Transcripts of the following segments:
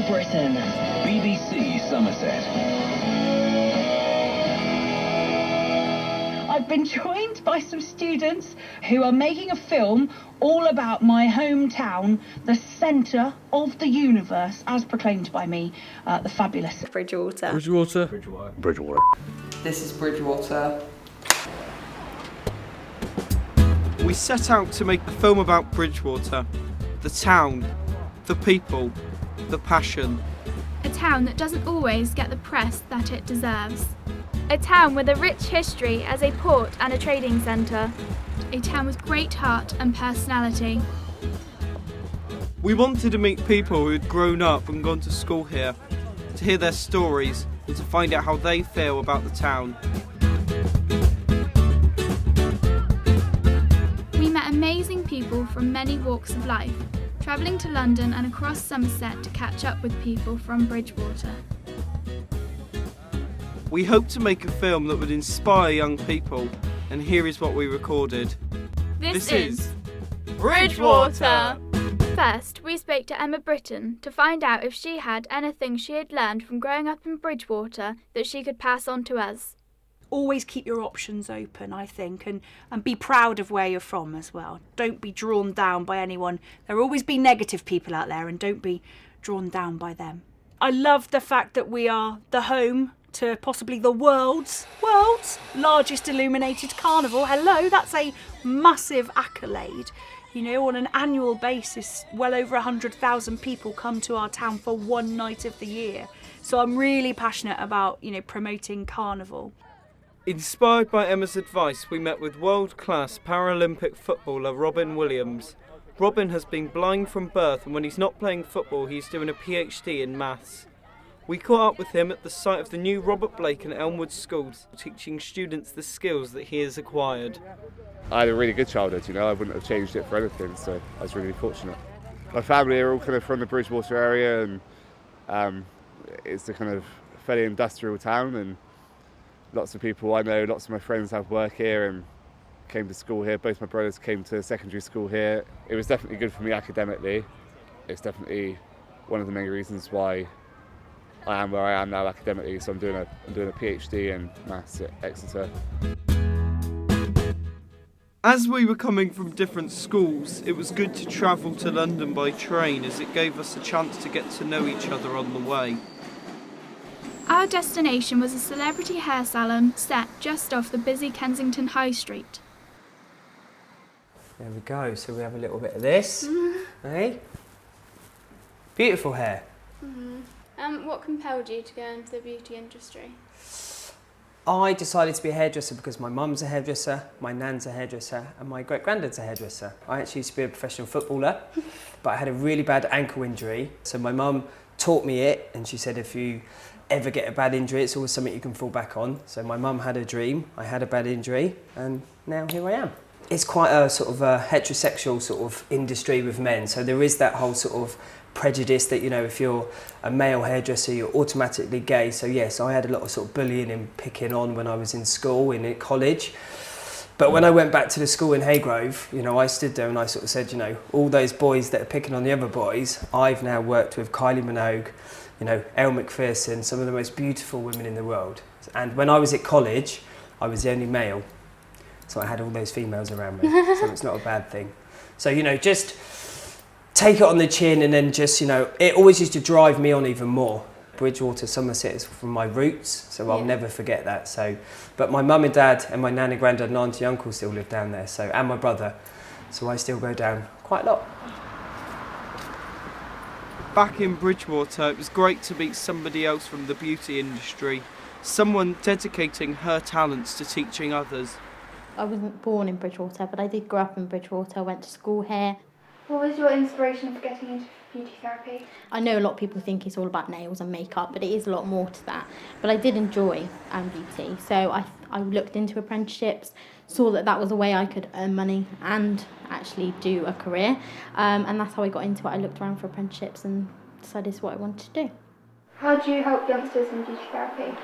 Britain. BBC Somerset. I've been joined by some students who are making a film all about my hometown, the centre of the universe, as proclaimed by me, the fabulous Bridgewater. Bridgewater. Bridgewater. This is Bridgewater. We set out to make a film about Bridgewater, the town, the people, the passion. A town that doesn't always get the press that it deserves. A town with a rich history as a port and a trading centre. A town with great heart and personality. We wanted to meet people who had grown up and gone to school here, to hear their stories and to find out how they feel about the town. We met amazing people from many walks of life, travelling to London and across Somerset to catch up with people from Bridgewater. We hoped to make a film that would inspire young people, and here is what we recorded. This is Bridgewater! First, we spoke to Emma Britton to find out if she had anything she had learned from growing up in Bridgewater that she could pass on to us. Always keep your options open, I think, and be proud of where you're from as well. Don't be drawn down by anyone. There will always be negative people out there, and don't be drawn down by them. I love the fact that we are the home to possibly the world's largest illuminated carnival. Hello, that's a massive accolade. You know, on an annual basis, well over 100,000 people come to our town for one night of the year. So I'm really passionate about, promoting carnival. Inspired by Emma's advice, we met with world-class Paralympic footballer Robin Williams. Robin has been blind from birth, and when he's not playing football, he's doing a PhD in maths. We caught up with him at the site of the new Robert Blake and Elmwood schools, teaching students the skills that he has acquired. I had a really good childhood, I wouldn't have changed it for anything, so I was really fortunate. My family are all kind of from the Bridgewater area, and it's a kind of fairly industrial town, and lots of people I know, lots of my friends have work here and came to school here. Both my brothers came to secondary school here. It was definitely good for me academically. It's definitely one of the main reasons why I am where I am now academically. So I'm doing a PhD in maths at Exeter. As we were coming from different schools, it was good to travel to London by train, as it gave us a chance to get to know each other on the way. Our destination was a celebrity hair salon set just off the busy Kensington High Street. There we go, so we have a little bit of this. Hey? Beautiful hair. What compelled you to go into the beauty industry? I decided to be a hairdresser because my mum's a hairdresser, my nan's a hairdresser, and my great-granddad's a hairdresser. I actually used to be a professional footballer, but I had a really bad ankle injury. So my mum taught me it, and she said if you ever get a bad injury, it's always something you can fall back on. So my mum had a dream, I had a bad injury, and now here I am. It's quite a sort of a heterosexual sort of industry with men, so there is that whole sort of prejudice that, if you're a male hairdresser, you're automatically gay. So yes, I had a lot of sort of bullying and picking on when I was in school, in college. But when I went back to the school in Haygrove, I stood there and I sort of said, all those boys that are picking on the other boys, I've now worked with Kylie Minogue, Elle Macpherson, some of the most beautiful women in the world. And when I was at college, I was the only male. So I had all those females around me, so it's not a bad thing. So, just take it on the chin, and then just, it always used to drive me on even more. Bridgewater, Somerset is from my roots, so I'll never forget that. So, but my mum and dad and my nan and granddad and auntie and uncle still live down there, so, and my brother. So I still go down quite a lot. Back in Bridgewater, it was great to meet somebody else from the beauty industry, someone dedicating her talents to teaching others. I wasn't born in Bridgewater, but I did grow up in Bridgewater. I went to school here. What was your inspiration for getting into beauty therapy? I know a lot of people think it's all about nails and makeup, but it is a lot more to that. But I did enjoy beauty, so I looked into apprenticeships, saw that was a way I could earn money and actually do a career, and that's how I got into it. I looked around for apprenticeships and decided it's what I wanted to do. How do you help youngsters in beauty therapy?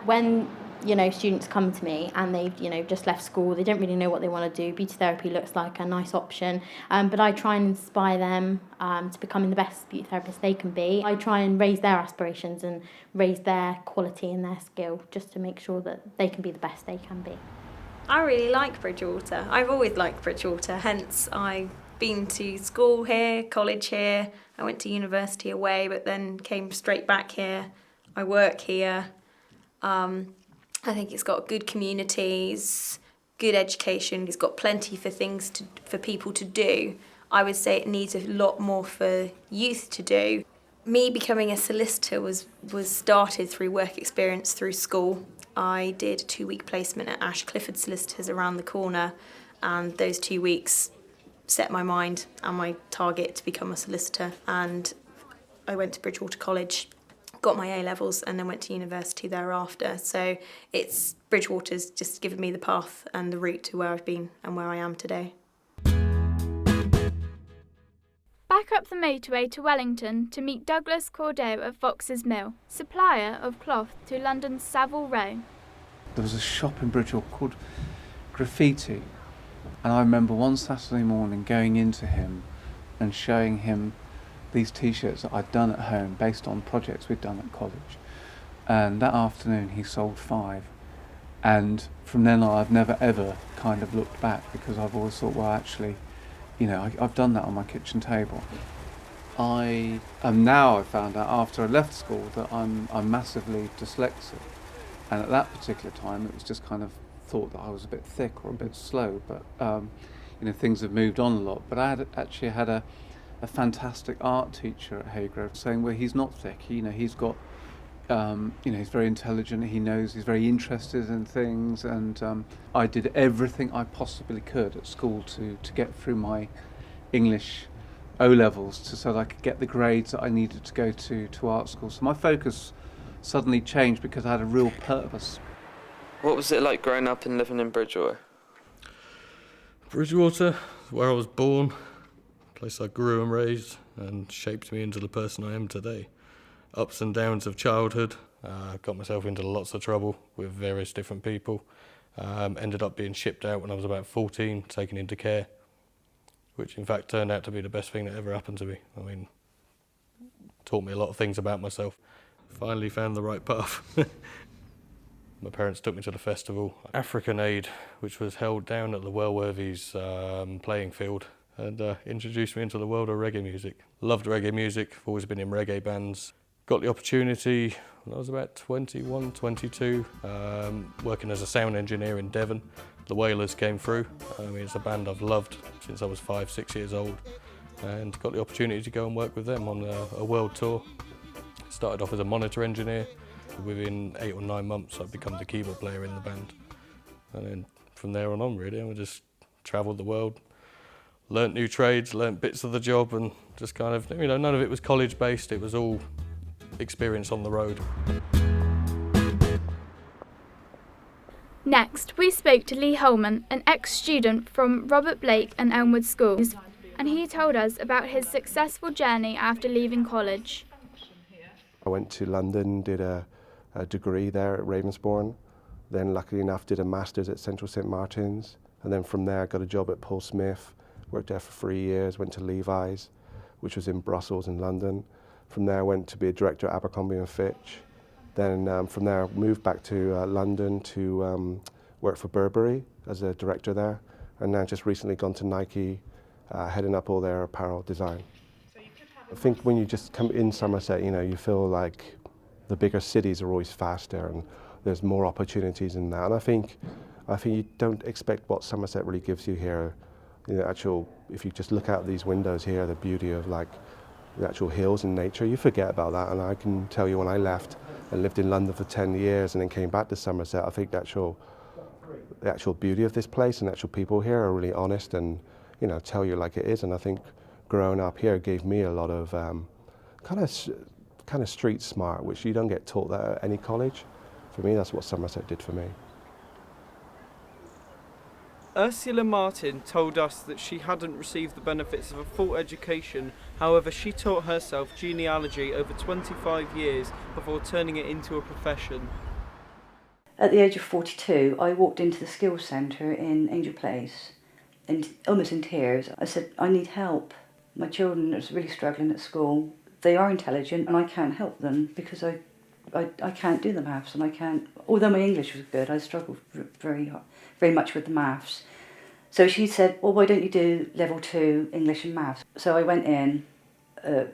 When students come to me and they've, just left school. They don't really know what they want to do. Beauty therapy looks like a nice option, but I try and inspire them to becoming the best beauty therapist they can be. I try and raise their aspirations and raise their quality and their skill, just to make sure that they can be the best they can be. I really like Bridgewater. I've always liked Bridgewater, hence I've been to school here, college here. I went to university away, but then came straight back here. I work here. I think it's got good communities, good education. It's got plenty for people to do. I would say it needs a lot more for youth to do. Me becoming a solicitor was started through work experience through school. I did a 2-week placement at Ash Clifford Solicitors around the corner, and those 2 weeks set my mind and my target to become a solicitor. And I went to Bridgewater College, got my A-levels, and then went to university thereafter. So Bridgewater's just given me the path and the route to where I've been and where I am today. Back up the motorway to Wellington to meet Douglas Cordeau at Fox's Mill, supplier of cloth to London's Savile Row. There was a shop in Bridgewater called Graffiti, and I remember one Saturday morning going into him and showing him these t-shirts that I'd done at home based on projects we'd done at college. And that afternoon he sold 5. And from then on I've never ever kind of looked back, because I've always thought, well, actually, I've done that on my kitchen table. I found out after I left school that I'm massively dyslexic. And at that particular time it was just kind of thought that I was a bit thick or a bit slow, but things have moved on a lot. But I had a fantastic art teacher at Hairdressing saying, well, he's not thick, he's got he's very intelligent, he knows, he's very interested in things. And I did everything I possibly could at school to get through my English O-levels so that I could get the grades that I needed to go to art school. So my focus suddenly changed because I had a real purpose. What was it like growing up and living in Bridgewater? Bridgewater, where I was born, a place I grew and raised and shaped me into the person I am today. Ups and downs of childhood, got myself into lots of trouble with various different people. Ended up being shipped out when I was about 14, taken into care, which in fact turned out to be the best thing that ever happened to me. I mean, taught me a lot of things about myself. Finally found the right path. My parents took me to the festival, African Aid, which was held down at the Wellworthy's playing field, and introduced me into the world of reggae music. Loved reggae music, always been in reggae bands. Got the opportunity when I was about 21, 22, working as a sound engineer in Devon. The Wailers came through. It's a band I've loved since I was 5, 6 years old, and got the opportunity to go and work with them on a world tour. Started off as a monitor engineer. Within 8 or 9 months I'd become the keyboard player in the band, and then from there on really, I just travelled the world, learnt new trades, learnt bits of the job, and just kind of, none of it was college based, it was all experience on the road. Next, we spoke to Lee Holman, an ex-student from Robert Blake and Elmwood Schools, and he told us about his successful journey after leaving college. I went to London, did a degree there at Ravensbourne, then luckily enough did a master's at Central St Martin's, and then from there I got a job at Paul Smith, worked there for 3 years, went to Levi's, which was in Brussels and London. From there I went to be a director at Abercrombie & Fitch. Then from there I moved back to London to work for Burberry as a director there, and now just recently gone to Nike, heading up all their apparel design. I think when you just come in Somerset, you feel like the bigger cities are always faster and there's more opportunities in that. And I think you don't expect what Somerset really gives you here. If you just look out these windows here, the beauty of the actual hills and nature, you forget about that. And I can tell you when I left and lived in London for 10 years and then came back to Somerset, I think the actual beauty of this place and the actual people here are really honest and, tell you like it is. And I think growing up here gave me a lot of kind of street smart, which you don't get taught that at any college. For me, that's what Somerset did for me. Ursula Martin told us that she hadn't received the benefits of a full education. However, she taught herself genealogy over 25 years before turning it into a profession. At the age of 42, I walked into the skills centre in Angel Place, and almost in tears. I said, I need help. My children are really struggling at school. They are intelligent and I can't help them because I can't do the maths, and I can't, although my English was good, I struggled very much with the maths. So she said, well, why don't you do level 2 English and maths? So I went in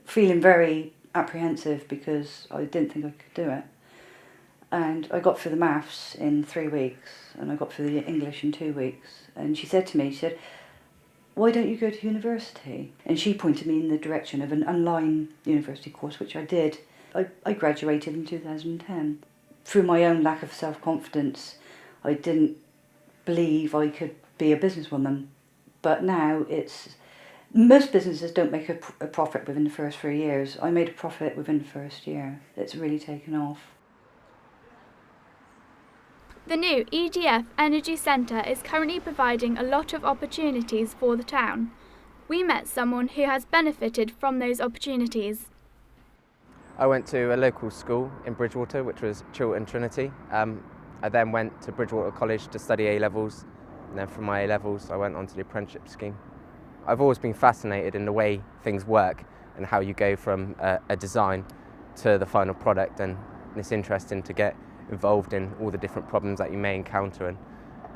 feeling very apprehensive because I didn't think I could do it. And I got through the maths in 3 weeks, and I got through the English in 2 weeks. And she said to me, why don't you go to university? And she pointed me in the direction of an online university course, which I did. I graduated in 2010. Through my own lack of self-confidence, I didn't believe I could be a businesswoman. But now most businesses don't make a profit within the first 3 years. I made a profit within the first year. It's really taken off. The new EDF Energy Centre is currently providing a lot of opportunities for the town. We met someone who has benefited from those opportunities. I went to a local school in Bridgewater, which was Chiltern Trinity. I then went to Bridgewater College to study A-levels, and then from my A-levels I went on to the apprenticeship scheme. I've always been fascinated in the way things work and how you go from a design to the final product, and it's interesting to get involved in all the different problems that you may encounter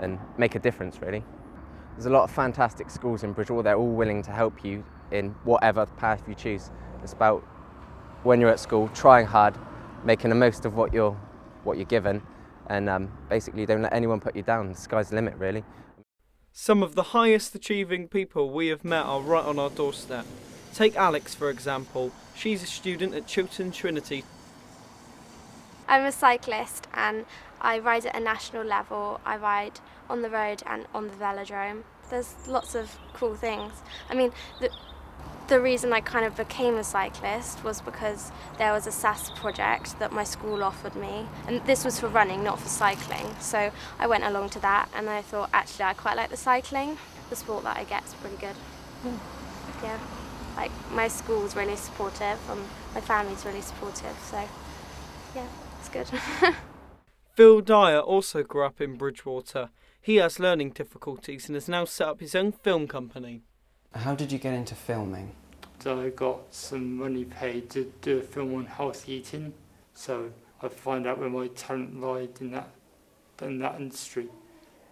and make a difference, really. There's a lot of fantastic schools in Bridgewater. They're all willing to help you in whatever path you choose. It's about, when you're at school, trying hard, making the most of what you're given, and basically don't let anyone put you down. The sky's the limit, really. Some of the highest achieving people we have met are right on our doorstep. Take Alex, for example. She's a student at Chiltern Trinity. I'm a cyclist and I ride at a national level. I ride on the road and on the velodrome. There's lots of cool things. I mean, the reason I kind of became a cyclist was because there was a SAS project that my school offered me, and this was for running, not for cycling. So I went along to that, and I thought, actually, I quite like the cycling. The sport that I get is pretty good. Yeah, like my school's really supportive, and my family's really supportive. So yeah, it's good. Phil Dyer also grew up in Bridgewater. He has learning difficulties and has now set up his own film company. How did you get into filming? So I got some money paid to do a film on healthy eating, so I found out where my talent lied in that industry,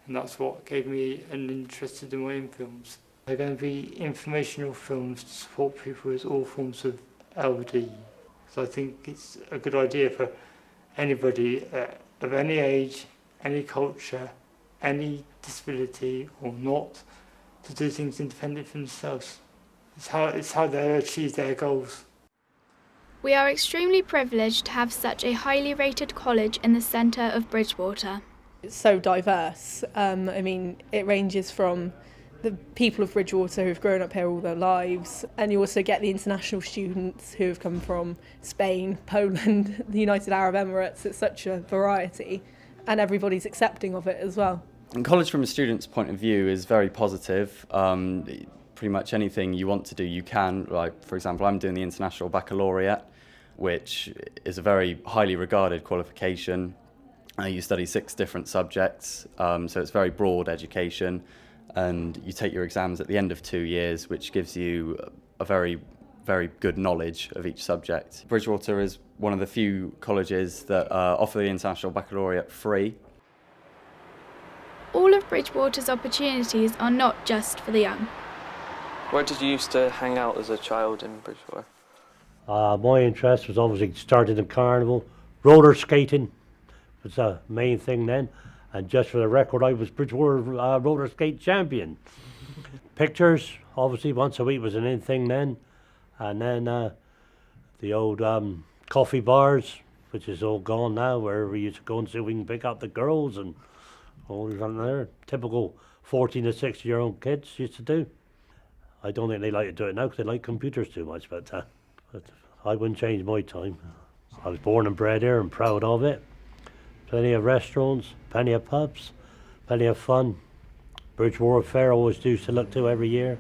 and that's what gave me an interest in my own films. They're going to be informational films to support people with all forms of LD. So I think it's a good idea for anybody of any age, any culture, any disability or not, to do things independent for themselves. It's how they achieve their goals. We are extremely privileged to have such a highly rated college in the centre of Bridgewater. It's so diverse. I mean, it ranges from the people of Bridgewater who've grown up here all their lives, and you also get the international students who have come from Spain, Poland, the United Arab Emirates. It's such a variety, and everybody's accepting of it as well. And college from a student's point of view is very positive. Pretty much anything you want to do, you can. Like, for example, I'm doing the International Baccalaureate, which is a very highly regarded qualification. You study 6 different subjects, so it's very broad education, and you take your exams at the end of 2 years, which gives you a very, very good knowledge of each subject. Bridgewater is one of the few colleges that offer the International Baccalaureate free. All of Bridgewater's opportunities are not just for the young. Where did you used to hang out as a child in Bridgewater? My interest was obviously started in carnival. Roller skating was the main thing then. And just for the record, I was Bridgewater roller skate champion. Pictures, obviously, once a week was an in thing then. And then the old coffee bars, which is all gone now, where we used to go and see if we can pick up the girls and all on there. Typical 14 to 16-year-old kids used to do. I don't think they like to do it now because they like computers too much, but I wouldn't change my time. I was born and bred here and proud of it. Plenty of restaurants, plenty of pubs, plenty of fun. Bridgewater Fair always used to look to every year,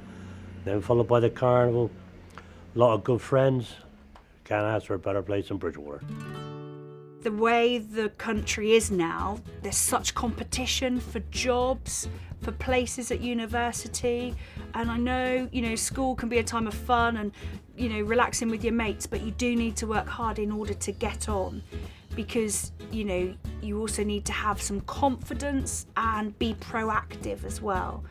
then followed by the carnival. A lot of good friends. Can't ask for a better place than Bridgewater. The way the country is now, there's such competition for jobs, for places at university, and I know, school can be a time of fun and, relaxing with your mates, but you do need to work hard in order to get on, because, you also need to have some confidence and be proactive as well.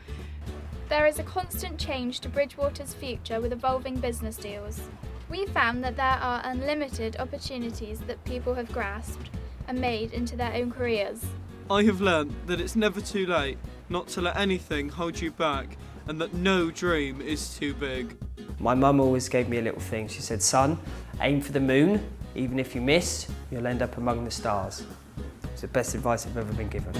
There is a constant change to Bridgewater's future with evolving business deals. We found that there are unlimited opportunities that people have grasped and made into their own careers. I have learnt that it's never too late not to let anything hold you back, and that no dream is too big. My mum always gave me a little thing. She said, son, aim for the moon. Even if you miss, you'll end up among the stars. It's the best advice I've ever been given.